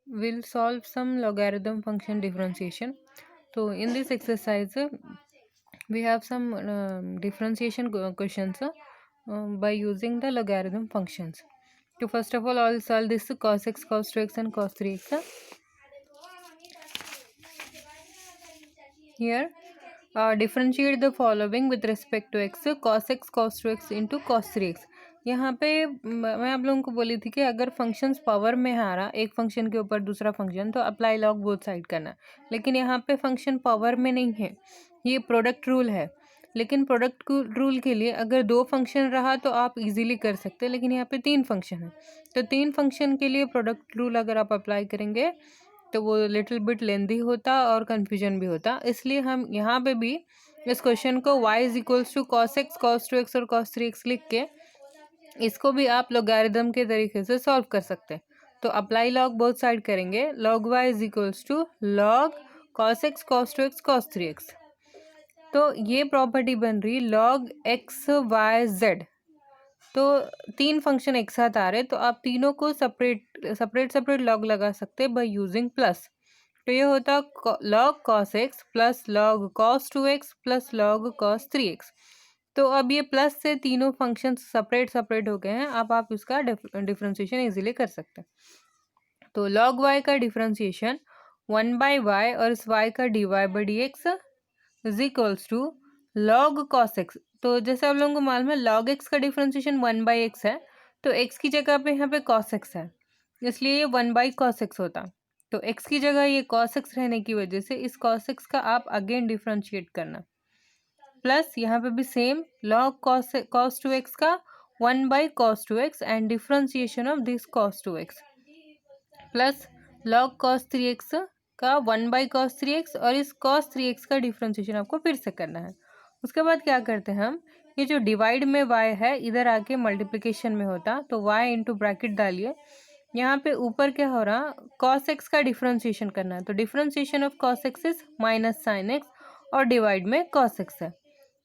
we'll solve some logarithm function differentiation. So in this exercise, we have some differentiation questions by using the logarithm functions. So first of all, I'll solve this cos x, cos 2x and cos 3x. Here, differentiate the following with respect to x. cos x cos 2x into cos 3x. यहाँ पे मैं आप लोगों को बोली थी कि अगर फंक्शंस पावर में आ रहा एक फंक्शन के ऊपर दूसरा फंक्शन तो अप्लाई लॉग बोथ साइड करना, लेकिन यहाँ पे फंक्शन पावर में नहीं है, ये प्रोडक्ट रूल है। लेकिन प्रोडक्ट रूल के लिए अगर दो फंक्शन रहा तो आप इजीली कर सकते हैं, लेकिन यहाँ पे तीन फंक्शन है, तो तीन फंक्शन के लिए प्रोडक्ट रूल अगर आप अप्लाई करेंगे तो वो लिटिल बिट लेंदी होता और कन्फ्यूजन भी होता। इसलिए हम यहाँ पे भी इस क्वेश्चन को y is equals to cos x cos 2x और कॉस 3x लिख के इसको भी आप लोगारिथम के तरीके से सॉल्व कर सकते हैं। तो अप्लाई लॉग बोथ साइड करेंगे, log y is equals to log cos x cos 2x cos 3x। तो ये प्रॉपर्टी बन रही लॉग एक्स वाई जेड। तो तीन फंक्शन एक साथ आ रहे तो आप तीनों को सेपरेट लॉग लगा सकते हैं बाय यूजिंग प्लस। तो ये होता log cos x plus log cos 2x plus log cos 3x। तो अब ये प्लस से तीनों फंक्शन सेपरेट हो गए हैं, अब आप इसका डिफ्रेंशिएशन इजीली कर सकते हैं। तो लॉग y का डिफ्रेंशिएशन 1/y और इस y का dy/dx is equals to log cos x. तो जैसे आप लोगों को मालूम है लॉग एक्स का डिफ्रेंशिएशन 1/x है, तो x की जगह पे यहाँ पे कॉस एक्स है, इसलिए ये 1/cos x होता। तो x की जगह ये cos x रहने की वजह से इस cos x का आप अगेन डिफ्रेंशिएट करना, प्लस यहाँ पे भी सेम log cos 2x का 1/cos 2x and differentiation of this cos 2x plus log cos 3x का 1/cos 3x और इस cos 3x का डिफ्रेंशिएशन आपको फिर से करना है। उसके बाद क्या करते हैं हम, ये जो डिवाइड में y है इधर आके मल्टीप्लिकेशन में होता, तो y इंटू ब्रैकेट डालिए, यहाँ पे ऊपर क्या हो रहा cos x का डिफ्रेंशिएशन करना है, तो differentiation of cos x is minus sine x और डिवाइड में cos x है।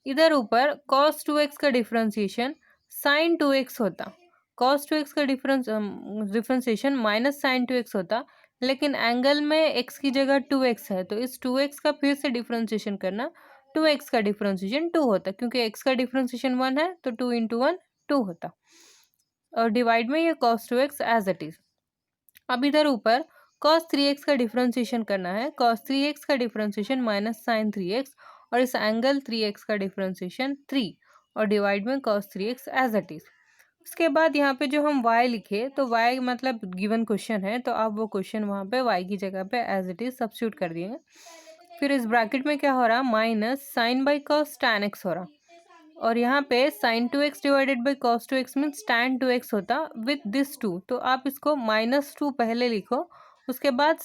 इधर ऊपर cos 2x का डिफ्रेंशिएशन sin 2x होता, cos 2x का डिफ्रेंशिएशन माइनस साइन 2x होता, लेकिन एंगल में x की जगह 2x है, तो इस 2x का फिर से डिफ्रेंशिएशन करना, 2x का डिफ्रेंशिएशन 2 होता, क्योंकि x का डिफ्रेंशिएशन 1 है तो 2 इंटू 1 2 होता, और डिवाइड में ये cos 2x as it is. अब इधर ऊपर cos 3x का डिफ्रेंशिएशन करना है, cos 3x का डिफ्रेंशिएशन माइनस साइन 3x और इस एंगल 3x का डिफ्रेंशिएशन 3 और डिवाइड में cos 3x as it is. उसके बाद यहाँ पे जो हम y लिखे तो y मतलब गिवन क्वेश्चन है, तो आप वो क्वेश्चन वहाँ पे y की जगह पे एज इट इज सब्स्टिट्यूट कर दिए। फिर इस ब्रैकेट में क्या हो रहा minus sine by cos tan x हो रहा, और यहाँ पे sin 2x divided by cos 2x means tan 2x होता विथ दिस 2, तो आप इसको -2 पहले लिखो, उसके बाद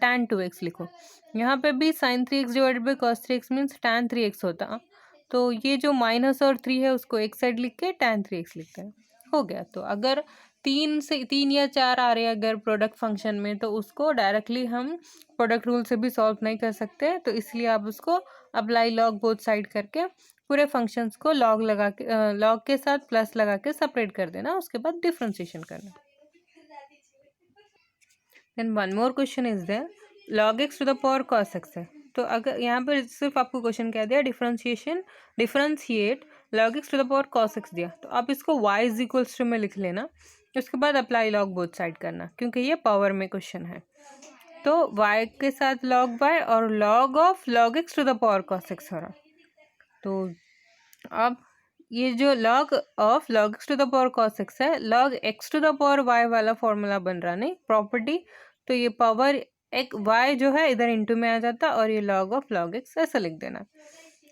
tan 2x लिखो। यहाँ पे भी sin 3x divided by cos 3x means tan 3x होता, तो ये जो माइनस और 3 है उसको एक साइड लिख के tan 3x लिखते हैं, हो गया। तो अगर 3 या 4 आ रहे हैं अगर प्रोडक्ट फंक्शन में, तो उसको डायरेक्टली हम प्रोडक्ट रूल से भी सॉल्व नहीं कर सकते, तो इसलिए आप उसको अप्लाई लॉग बोथ साइड करके पूरे फंक्शंस को लॉग लगा के लॉग के साथ प्लस लगा के सेपरेट कर देना, उसके बाद डिफरेंशिएशन करना। Then one more question is there, log x to the power cos x है, तो अगर यहाँ पर सिर्फ आपको क्वेश्चन क्या दिया differentiate log x to the power cos x दिया, तो आप इसको y इज इक्वल्स टू में लिख लेना, उसके बाद अप्लाई लॉग बोथ साइड करना, क्योंकि ये पावर में क्वेश्चन है। तो y के साथ log y और log of log x to the power cos x हो रहा, तो अब ये जो log of log x to the power cos x है, log x to the power y वाला फॉर्मूला बन रहा नहीं प्रॉपर्टी, तो ये पावर एक y जो है इधर इंटू में आ जाता और ये log ऑफ log x ऐसा लिख देना।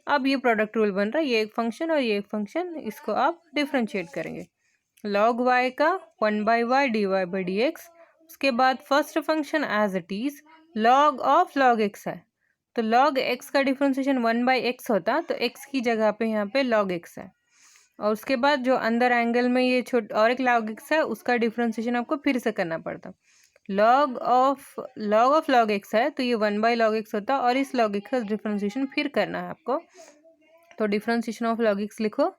अब ये प्रोडक्ट रूल बन रहा है, ये एक फंक्शन और ये एक फंक्शन, इसको आप डिफ्रेंशिएट करेंगे, log y का 1/y dy/dx, उसके बाद first function as it is log of log x है, तो log x का डिफ्रेंशिएशन 1/x होता, तो x की जगह पे यहाँ पे log x है, और उसके बाद जो अंदर एंगल में ये और एक log x है उसका डिफ्रेंशिएशन आपको फिर से करना पड़ता, log ऑफ log x है तो ये 1/log x होता, और इस log x का डिफ्रेंशिएशन फिर करना है आपको, तो डिफ्रेंशिएशन ऑफ log x लिखो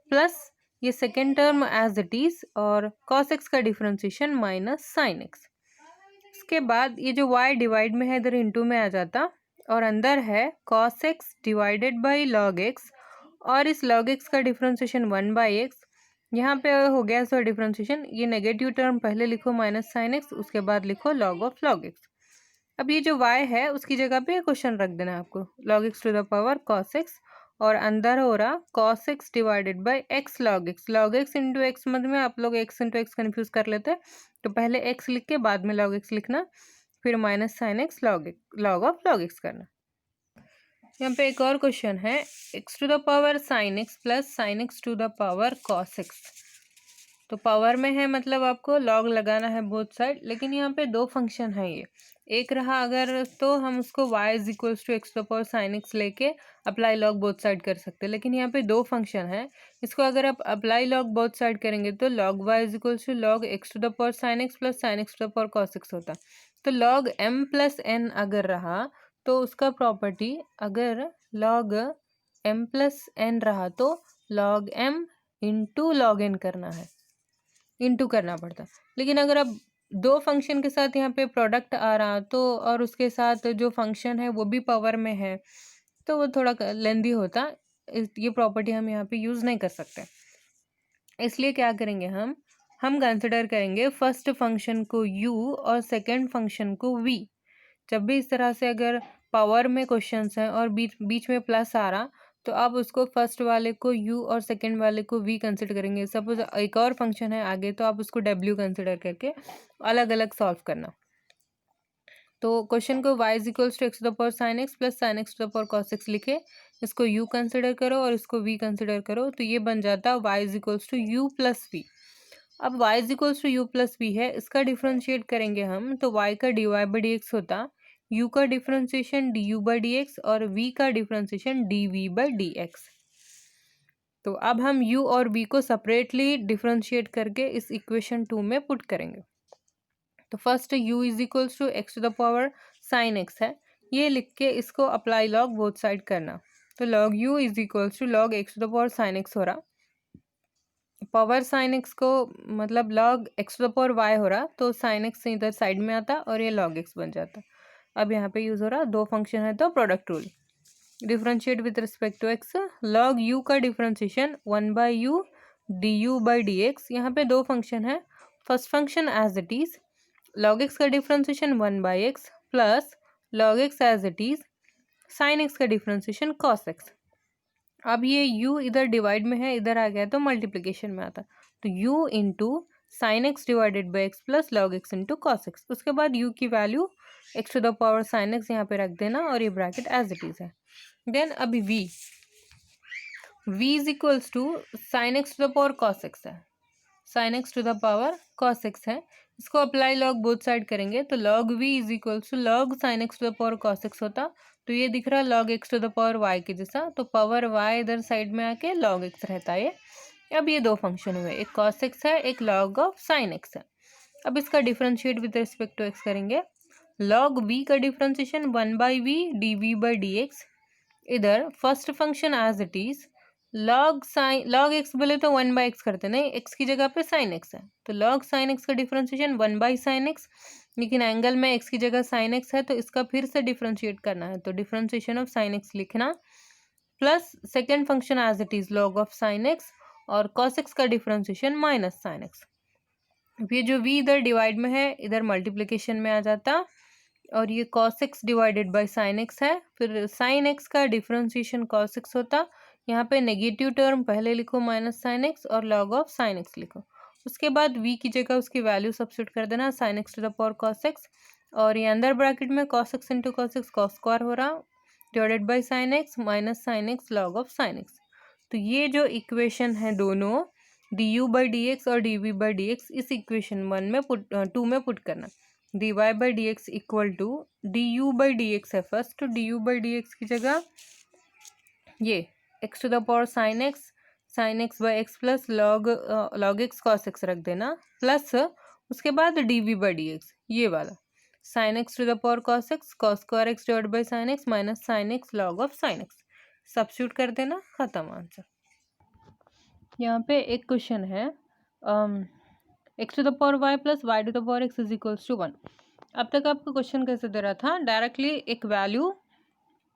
प्लस ये second term as it is और cos x का डिफ्रेंशिएशन माइनस साइन x। के बाद ये जो y डिवाइड में है इधर इंटू में आ जाता और अंदर है cos x divided by log x और इस log x का डिफ्रेंशिएशन 1/x। यहाँ पे हो गया सो डिफ्रेंशिएशन। ये नेगेटिव टर्म पहले लिखो माइनस साइन एक्स, उसके बाद लिखो log ऑफ log x। अब ये जो y है उसकी जगह पे क्वेश्चन रख देना आपको, log x to the power cos x और अंदर हो रहा cos x divided by x log x। log x into x मत में आप लोग x इंटू एक्स कन्फ्यूज कर लेते हैं, तो पहले x लिख के बाद में log x लिखना, फिर minus sine x log of log x करना। यहाँ पे एक और क्वेश्चन है, x to the power sine x plus sine x to the power cos x। तो पावर में है मतलब आपको लॉग लगाना है बोथ साइड, लेकिन यहाँ पे दो फंक्शन है। ये एक रहा अगर तो हम उसको y is equals to x to the power sine x लेके अप्लाई लॉग बोथ साइड कर सकते हैं, लेकिन यहाँ पे दो फंक्शन है, इसको अगर आप अप्लाई लॉग बोथ साइड करेंगे तो log y is equals to log x to the power sine x plus sine x to the power cos x होता। तो log m प्लस n अगर रहा तो उसका प्रॉपर्टी, अगर log m प्लस n रहा तो log m into log n करना है, इंटू करना पड़ता। लेकिन अगर अब दो फंक्शन के साथ यहाँ पे प्रोडक्ट आ रहा तो और उसके साथ जो फंक्शन है वो भी पावर में है तो वो थोड़ा लेंदी होता, ये प्रॉपर्टी हम यहाँ पे यूज़ नहीं कर सकते। इसलिए क्या करेंगे, हम कंसिडर करेंगे फर्स्ट फंक्शन को u और सेकंड फंक्शन को v। जब भी इस तरह से अगर पावर में क्वेश्चंस हैं और बीच बीच में प्लस आ रहा तो आप उसको फर्स्ट वाले को u और सेकंड वाले को v कंसिडर करेंगे। सपोज एक और फंक्शन है आगे तो आप उसको w कंसिडर करके अलग अलग सॉल्व करना। तो क्वेश्चन को y is equals to x to the power sine x plus sine x to the power cos x लिखे, इसको u कंसिडर करो और इसको v कंसिडर करो, तो ये बन जाता y is equals to u plus v. अब y is equals to u plus v है, इसका डिफ्रेंशिएट करेंगे हम तो y का dy बाई डी एक्स होता, u का differentiation du by d x और v का differentiation dv by d x. तो अब हम u और v को सेपरेटली डिफ्रेंशिएट करके इस इक्वेशन 2 में पुट करेंगे। तो first u is equals to x to the power sine x है, ये लिख के इसको अप्लाई लॉग बोथ साइड करना। तो log u is equals to log x to the power sine x हो रहा, पावर साइन एक्स को मतलब log x to the power y हो रहा तो साइन एक्स इधर साइड में आता और ये log x बन जाता। अब यहाँ पे यूज़ हो रहा दो फंक्शन है तो product rule, differentiate with respect to x, log u का differentiation 1/u du by d x. यहाँ पे दो फंक्शन है, first function as it is log x का differentiation 1/x plus log x as it is साइन x का differentiation cos x। अब ये u इधर डिवाइड में है, इधर आ गया तो मल्टीप्लिकेशन में आता, तो u into sine x divided by x plus log x into cos x. उसके बाद u की value x to the power sine x यहाँ पे रख देना और ये ब्रैकेट एज इट इज़ है। देन अभी v is equals to sine x to the power cos x है, sine x to the power cos x है, इसको अप्लाई लॉग बोथ साइड करेंगे तो log v is equals to log sine x to the power cos x होता। तो ये दिख रहा log x to the power y के जैसा, तो पावर y इधर साइड में आके log x रहता है। अब ये दो फंक्शन हुए, एक cos x है एक log ऑफ साइन x है। अब इसका differentiate with respect to x करेंगे, log v का differentiation 1/v dv by d x. इधर first function as it is log x बोले तो 1/x करते नहीं, x की जगह पे sin x है तो log sin x का डिफ्रेंशिएशन 1/sin x, लेकिन एंगल में x की जगह sin x है तो इसका फिर से डिफ्रेंशिएट करना है तो डिफ्रेंशिएशन ऑफ sin x लिखना, plus second function as it is log of sin x और cos x का डिफ्रेंशिएशन माइनस sin x। ये जो v इधर डिवाइड में है इधर मल्टीप्लिकेशन में आ जाता और ये cos x divided by sin x है, फिर sin x का डिफ्रेंशिएशन cos x होता, यहाँ पे नेगेटिव टर्म पहले लिखो माइनस साइन एक्स और log ऑफ साइन एक्स लिखो, उसके बाद v की जगह उसकी वैल्यू सब्स्टिट्यूट कर देना sine x to the power cos x और ये अंदर ब्रैकेट में cos x into cos x cos square हो रहा divided by sine x minus sine x log of sine x. तो ये जो इक्वेशन है दोनों du बाई डी एक्स और dv बाई डी एक्स इस इक्वेशन 2 में पुट करना, dy by d x equal to du by d x है फर्स्ट, तो du बाई डी एक्स की जगह ये x to the power sine x by x plus log x cos x रख देना, प्लस उसके बाद dv बाई डी एक्स ये वाला sine x to the power cos x cos square x divide by sine x minus sine x log of sine x, substitute कर देना, खत्म answer. यहाँ पे एक क्वेश्चन है x to the power y plus y to the power x is equals to 1। अब तक आपका क्वेश्चन कैसे दे रहा था, डायरेक्टली एक वैल्यू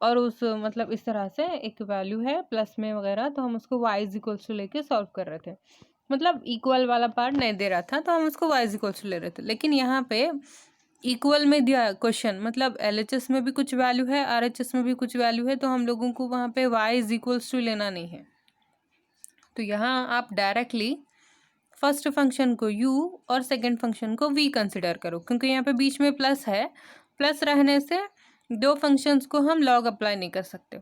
और उस मतलब इस तरह से एक वैल्यू है प्लस में वगैरह, तो हम उसको y इज इक्वल्स टू लेके सॉल्व कर रहे थे। मतलब इक्वल वाला पार्ट नहीं दे रहा था तो हम उसको y इज इक्वल्स टू ले रहे थे। लेकिन यहाँ पे इक्वल में दिया क्वेश्चन, मतलब LHS में भी कुछ वैल्यू है, RHS में भी कुछ वैल्यू है, तो हम लोगों को वहाँ पे y इज इक्वल्स टू लेना नहीं है। तो यहाँ आप डायरेक्टली फर्स्ट फंक्शन को u और सेकंड फंक्शन को v कंसिडर करो, क्योंकि यहाँ पे बीच में प्लस है। प्लस रहने से दो फंक्शंस को हम लॉग अप्लाई नहीं कर सकते।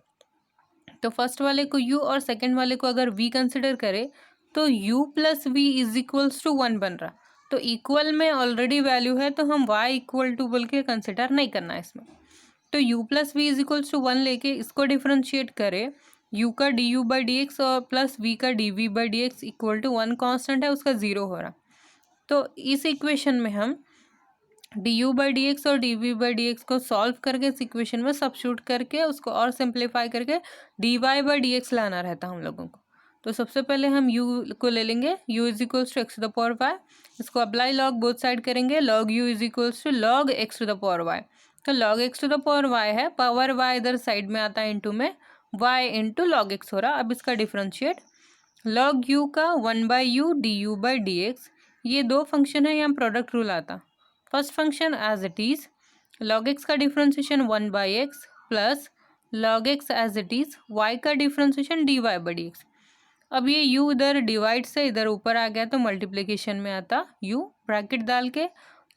तो फर्स्ट वाले को u और सेकंड वाले को अगर v कंसिडर करें तो u plus v is equals to 1 बन रहा। तो इक्वल में ऑलरेडी वैल्यू है तो हम y इक्वल टू बोल के कंसिडर नहीं करना है इसमें। तो u plus v is equals to 1 लेके इसको डिफ्रेंशिएट करें, u का du बाई डी एक्स और प्लस v का dv by d x equal to 1 constant है, उसका 0 हो रहा। तो इस इक्वेशन में हम du बाई डी एक्स और dv बाई डी एक्स को सॉल्व करके इस इक्वेशन में सब्स्टिट्यूट करके उसको और सिंप्लीफाई करके dy बाई डी एक्स लाना रहता हम लोगों को। तो सबसे पहले हम u को ले लेंगे, u is equals to x to the power y, इसको अप्लाई लॉग बोथ साइड करेंगे, log u is equals to log x to the power y। तो log x to the power y है, power y इधर side में आता है into में, y into log x हो रहा। अब इसका डिफ्रेंशिएट log u का 1 by u d u by d x, ये दो फंक्शन है, यहाँ प्रोडक्ट रूल आता। First function as it is log x का differentiation 1 by x plus log x as it is y का differentiation dy by d x. अब ये u इधर डिवाइड से इधर ऊपर आ गया तो मल्टीप्लिकेशन में आता u, ब्रैकेट डाल के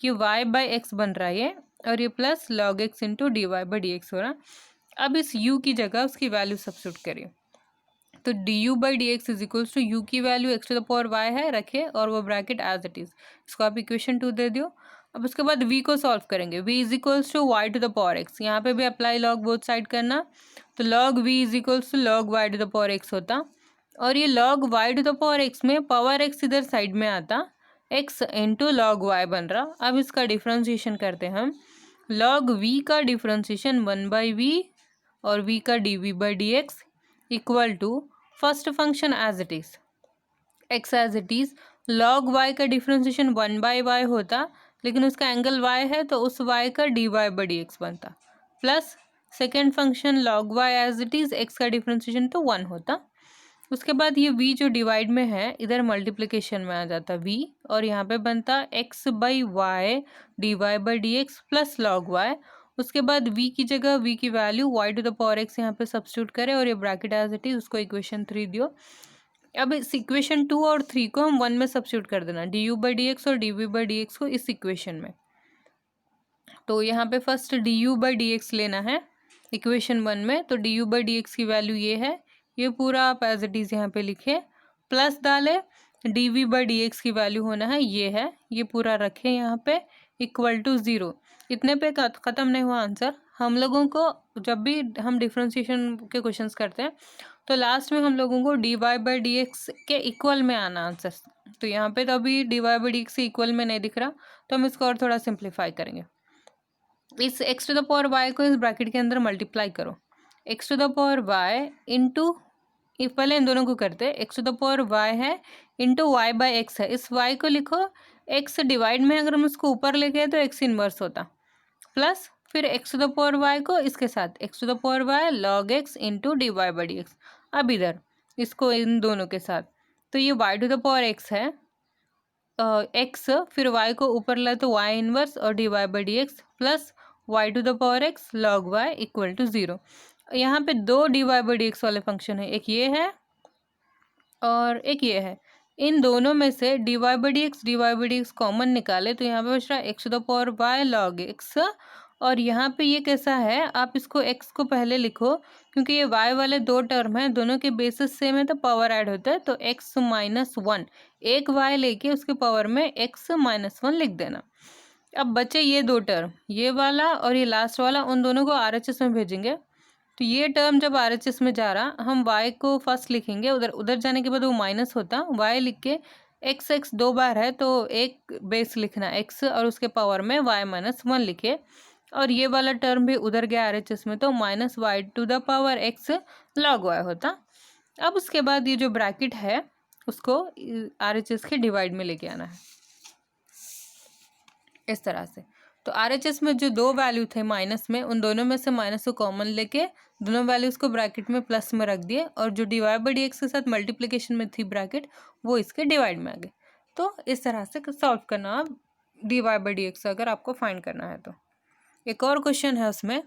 ये y बाई एक्स बन रहा है ये, और ये plus log x into d y by d x हो रहा। अब इस u की जगह उसकी वैल्यू सब्स्टिट्यूट करिए, तो d u by d x is equals to u की value x to the power y है रखे और वो ब्रैकेट एज इट इज, इसको आप इक्वेशन 2 दे दियो। अब उसके बाद v को सॉल्व करेंगे, v is equals to y to the power x, यहाँ पे भी अप्लाई लॉग बोथ साइड करना, तो log v is equals to log y to the power x होता, और ये log y to the power x में पावर x इधर साइड में आता, x इंटू log y बन रहा। अब इसका डिफ्रेंशिएशन करते हैं हम, log v का डिफ्रेंशिएशन 1 बाई वी और v का dv by d x equal to first function as it is x as it is, log y का डिफ्रेंशिएशन 1 बाई वाई होता, लेकिन उसका एंगल y है तो उस y का dy बाई डी एक्स बनता, plus second function log y as it is x का डिफ्रेंशिएशन तो 1 होता। उसके बाद ये v जो डिवाइड में है इधर मल्टीप्लिकेशन में आ जाता v, और यहाँ पे बनता x by y d y by d x plus log y। उसके बाद v की जगह v की value y to the power x यहाँ पे सब्स्टिट्यूट करें और ये ब्रैकेट एज इट इज, उसको इक्वेशन 3 दियो। अब इस इक्वेशन 2 और 3 को हम 1 में सब्स्टिट्यूट कर देना, d u by d x और d v by d x को इस इक्वेशन में। तो यहाँ पे first d u by d x लेना है इक्वेशन 1 में, तो d u by d x की वैल्यू ये है, ये पूरा आप एज इट इज़ यहाँ पे लिखे, प्लस डाले d v by d x की वैल्यू होना है ये है, ये पूरा रखें यहाँ पे इक्वल टू 0। इतने पे ख़त्म नहीं हुआ आंसर। हम लोगों को जब भी हम डिफ्रेंशिएशन के क्वेश्चंस करते हैं तो लास्ट में हम लोगों को d y by d x के इक्वल में आना आंसर। तो यहाँ पे तो अभी d y by d x के इक्वल में नहीं दिख रहा, तो हम इसको और थोड़ा सिंप्लीफाई करेंगे। इस x to the power y को इस ब्रैकेट के अंदर मल्टीप्लाई करो, x to the power y into, पहले इन दोनों को करते, x to the power y है इंटू वाई बाई एक्स है, इस वाई को लिखो एक्स डिवाइड में अगर हम इसको ऊपर ले गए तो एक्स इनवर्स होता, प्लस फिर x to the power y को इसके साथ x to the power y log x into d y by d x. अब इधर इसको इन दोनों के साथ, तो ये y to the power x है एक्स, फिर वाई को ऊपर लाए तो वाई इनवर्स और d y by d x plus y to the power x log y equal to 0। यहाँ पे दो d y by d x वाले फंक्शन है, एक ये है और एक ये है, इन दोनों में से d y by d x common निकाले तो यहाँ पे बच रहा है x to the power y log x, और यहाँ पे ये कैसा है, आप इसको x को पहले लिखो क्योंकि ये y वाले दो टर्म है, दोनों के बेसिस सेम है तो पावर ऐड होता है, तो x माइनस 1 एक y लेके उसके पावर में x माइनस 1 लिख देना। अब बचे ये दो टर्म, ये वाला और ये लास्ट वाला, उन दोनों को RHS में भेजेंगे। तो ये टर्म जब RHS में जा रहा, हम y को फर्स्ट लिखेंगे, उधर उधर जाने के बाद वो माइनस होता, y लिख के x दो बार है तो एक बेस लिखना x और उसके पावर में y माइनस 1 लिखे, और ये वाला टर्म भी उधर गया RHS में तो minus y to the power x log y होता। अब उसके बाद ये जो ब्रैकेट है उसको RHS के डिवाइड में लेके आना है इस तरह से। तो RHS में जो दो वैल्यू थे माइनस में, उन दोनों में से माइनस को कॉमन लेके दोनों वैल्यूज़ को ब्रैकेट में प्लस में रख दिए, और जो डिवाइड बाई डी एक्स के साथ मल्टीप्लिकेशन में थी ब्रैकेट, वो इसके डिवाइड में आ गए। तो इस तरह से सॉल्व करना आप डिवाइड बाई डी एक्स अगर आपको फाइंड करना है तो। एक और क्वेश्चन है उसमें,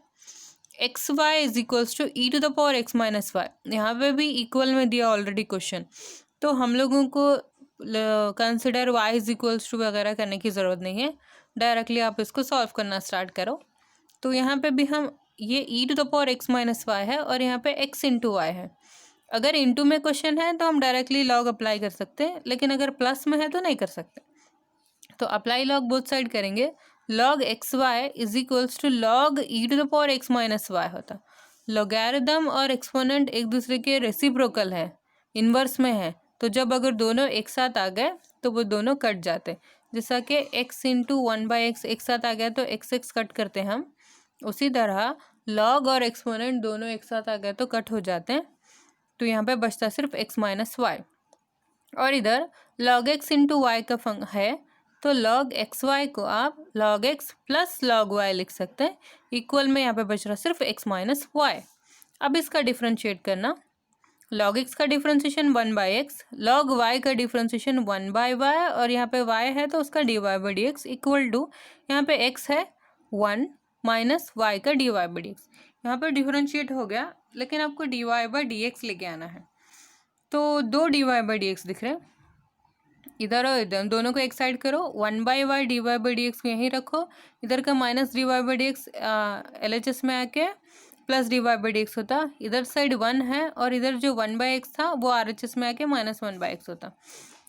x y is equals to e to the power x minus y. यहाँ पे भी इक्वल में दिया ऑलरेडी क्वेश्चन, तो हम लोगों को consider y is equals to वगैरह करने की ज़रूरत नहीं है, डायरेक्टली आप इसको सॉल्व करना स्टार्ट करो। तो यहाँ पे भी हम ये e to the power x minus y है और यहाँ पे एक्स इंटू वाई है। अगर इंटू में क्वेश्चन है तो हम डायरेक्टली लॉग अप्लाई कर सकते हैं, लेकिन अगर प्लस में है तो नहीं कर सकते। तो अप्लाई लॉग बोथ साइड करेंगे, log x y is equals to log e to the power x minus y होता। लॉगैरिथम और एक्सपोनेंट एक दूसरे के रेसिप्रोकल है, इन्वर्स में है, तो जब अगर दोनों एक साथ आ गए तो वो दोनों कट जाते। जैसा कि x into one by x एक साथ आ गया तो एक्स एक्स कट करते हैं हम, उसी तरह लॉग और एक्सपोनेंट दोनों एक साथ आ गए तो कट हो जाते हैं। तो यहाँ पे बचता सिर्फ x माइनस वाई, और इधर log x इंटू वाई का फंक्शन है, तो log एक्स वाई को आप log x plus log y लिख सकते हैं। इक्वल में यहाँ पे बच रहा सिर्फ x माइनस वाई। अब इसका डिफ्रेंशिएट करना, log x का डिफ्रेंशिएशन 1/x, log y का डिफ्रेंशिएशन 1/y, और यहाँ पे y है तो उसका dy by d x equal to, यहाँ पे x है 1 माइनस y का dy बाई डी एक्स। यहाँ पे डिफ्रेंशिएट हो गया, लेकिन आपको dy बाई डी एक्स लेके आना है। तो दो dy बाई डी एक्स दिख रहे हैं, इधर और इधर दोनों को एक साइड करो, 1/y dy by d x को यहीं रखो, इधर का minus dy by d x LHS में आके plus d y by d x होता। इधर साइड 1 है और इधर जो 1/x था वो RHS में आके माइनस 1/x होता।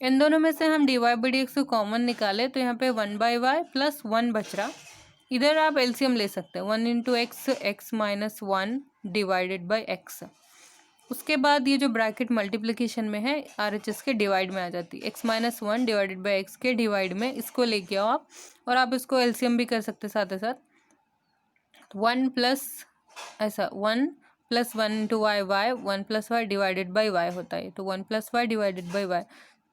इन दोनों में से हम d y by d x को कॉमन निकाले तो यहाँ पे 1/y प्लस 1 बच रहा। इधर आप एलसीएम ले सकते हैं, 1 into x, x minus 1 divided by x. उसके बाद ये जो ब्रैकेट मल्टीप्लिकेशन में है RHS के डिवाइड में आ जाती है, x minus 1 divided by x के डिवाइड में इसको लेके आओ आप, और आप इसको एलसीएम भी कर सकते साथ ही साथ। 1 प्लस ऐसा 1 plus 1 into y, y 1 plus y divided by y होता है, तो 1 plus y divided by y.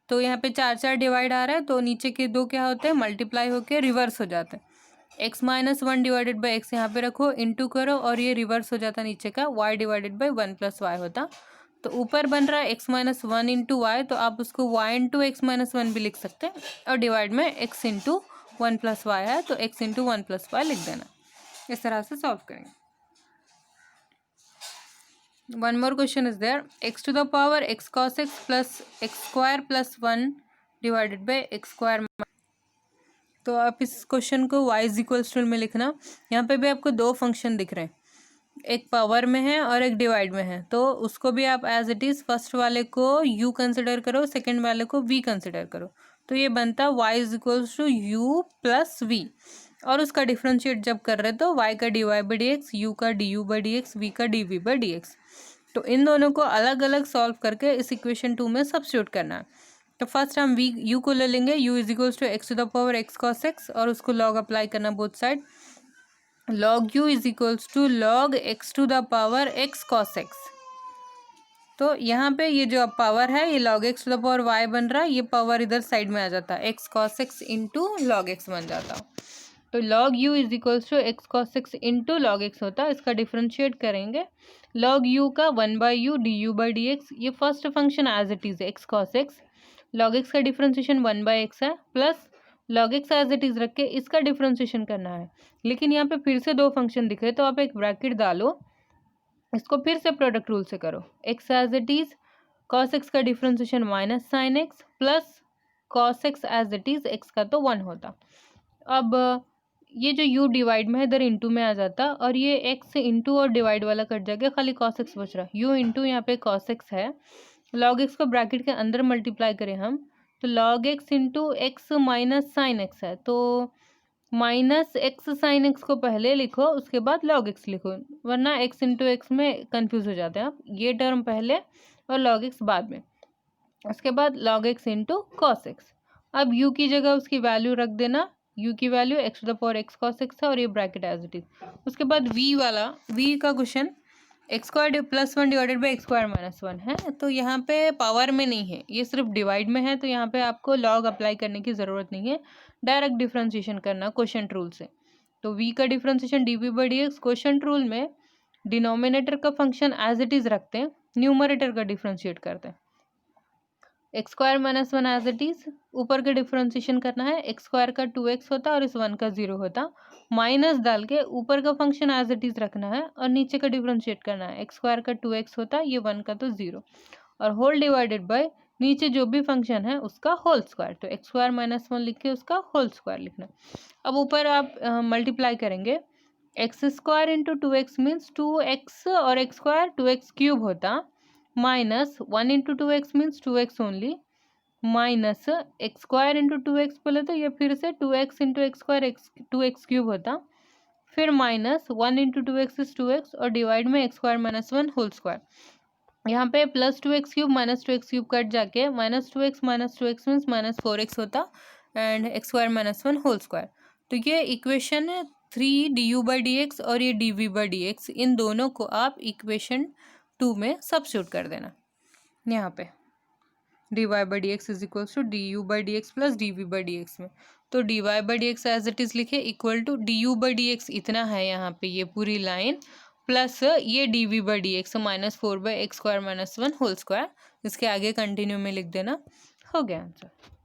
तो यहाँ पे 4 डिवाइड आ रहा है, तो नीचे के दो क्या होते हैं, मल्टीप्लाई होके रिवर्स हो जाते हैं। X minus 1 divided by x यहाँ पे रखो, इंटू करो, और ये रिवर्स हो जाता नीचे का, y divided by 1 plus y होता। तो ऊपर बन रहा है एक्स माइनस 1 इंटू वाई, तो आप उसको वाई इंटू एक्स माइनस 1 भी लिख सकते हैं, और डिवाइड में एक्स इंटू 1 प्लस वाई है तो एक्स इंटू 1 प्लस वाई लिख देना। इस तरह से सॉल्व करेंगे। One more question is there, x to the power x cos x plus x square plus 1 divided by x square। तो आप इस क्वेश्चन को y इज इक्वल्स टू में लिखना। यहाँ पे भी आपको दो फंक्शन दिख रहे हैं, एक पावर में है और एक डिवाइड में है, तो उसको भी आप एज इट इज़ फर्स्ट वाले को u कंसिडर करो, सेकंड वाले को v कंसिडर करो, तो ये बनता y is equals to u plus v। और उसका डिफ्रेंशिएट जब कर रहे तो y का d y by d x, u का d u by d x, v का d v by d x. तो इन दोनों को अलग अलग सॉल्व करके इस इक्वेशन 2 में सब्स्टिट्यूट करना है। तो फर्स्ट हम वी यू को ले लेंगे, u is equals to x to the power x cos x, और उसको लॉग अप्लाई करना both side. Log u is equals to log x to the power x cos x. तो यहाँ पे ये जो अब पावर है ये log x to the power y बन रहा है, ये पावर इधर साइड में आ जाता है, x cos x into log x बन जाता। तो log u is equals to x cos x into log x होता है। इसका डिफ्रेंशिएट करेंगे, log u का 1/u d u by d x, ये first function as it is x cos x, log x का डिफ्रेंशिएशन 1/x है, plus log x as it is रख के इसका डिफ्रेंशिएशन करना है। लेकिन यहाँ पे फिर से दो फंक्शन दिख रहे, तो आप एक ब्रैकेट डालो, इसको फिर से प्रोडक्ट रूल से करो, x as it is cos x का differentiation minus sine x, plus cos x as it is x का तो 1 होता। अब ये जो u डिवाइड में है इधर इंटू में आ जाता, और ये x इंटू और डिवाइड वाला कट जाएगा, खाली cos x बच रहा। u इंटू यहाँ पे cos x है, log x को ब्रैकेट के अंदर मल्टीप्लाई करें हम, तो log x into x minus sine x है, तो माइनस एक्स साइन एक्स को पहले लिखो उसके बाद log x लिखो, वरना x इंटू एक्स में कन्फ्यूज़ हो जाते हैं आप। ये टर्म पहले और log x बाद में, उसके बाद log x into cos x। अब u की जगह उसकी वैल्यू रख देना, u की value x to the power x cos x है, और ये ब्रैकेट एज इट इज। उसके बाद v वाला, v का question x square plus 1 divided by x square minus 1 है, तो यहाँ पे पावर में नहीं है, ये सिर्फ डिवाइड में है, तो यहाँ पे आपको लॉग अप्लाई करने की ज़रूरत नहीं है, डायरेक्ट डिफ्रेंशिएशन करना क्वेश्चन रूल से। तो v का differentiation dv by dx, quotient rule में डिनोमिनेटर का फंक्शन एज इट इज रखते हैं, न्यूमरेटर का डिफ्रेंशिएट करते हैं। X square minus one as it is, ऊपर का डिफ्रेंसिएशन करना है, एक्स स्क्वायर का 2x होता और इस 1 का 0 होता, माइनस डाल के ऊपर का फंक्शन एज इट इज रखना है और नीचे का डिफ्रेंशिएट करना है। एक्स स्क्वायर का 2x होता, ये 1 का तो 0, और होल डिवाइडेड बाय नीचे जो भी फंक्शन है उसका होल स्क्वायर, तो एक्स स्क्वायर माइनस वन लिख के उसका होल स्क्वायर लिखना। अब ऊपर आप मल्टीप्लाई करेंगे, x square into 2x means 2x और एक्स स्क्वायर 2x क्यूब होता, minus 1 into 2x means 2x only, minus x square into 2x बोले तो ये फिर से 2x into x square 2x cube होता, फिर minus 1 into 2x is 2x और डिवाइड में x square minus one whole square. यहाँ पे plus 2x cube minus 2x cube cut जाके minus 2x means minus 4x होता and x square minus one whole square. तो ये equation 3 du by d x और ये dv by d x, इन दोनों को आप इक्वेशन 2 में सब्स्टिट्यूट कर देना। यहाँ पे dy by d x is equals to du by d x plus dv by d x में, तो dy by d x as it is लिखे equal to du by d x इतना है यहाँ पे ये पूरी लाइन, प्लस ये dv by d x minus 4 by x square minus one whole square, इसके आगे कंटिन्यू में लिख देना, हो गया आंसर।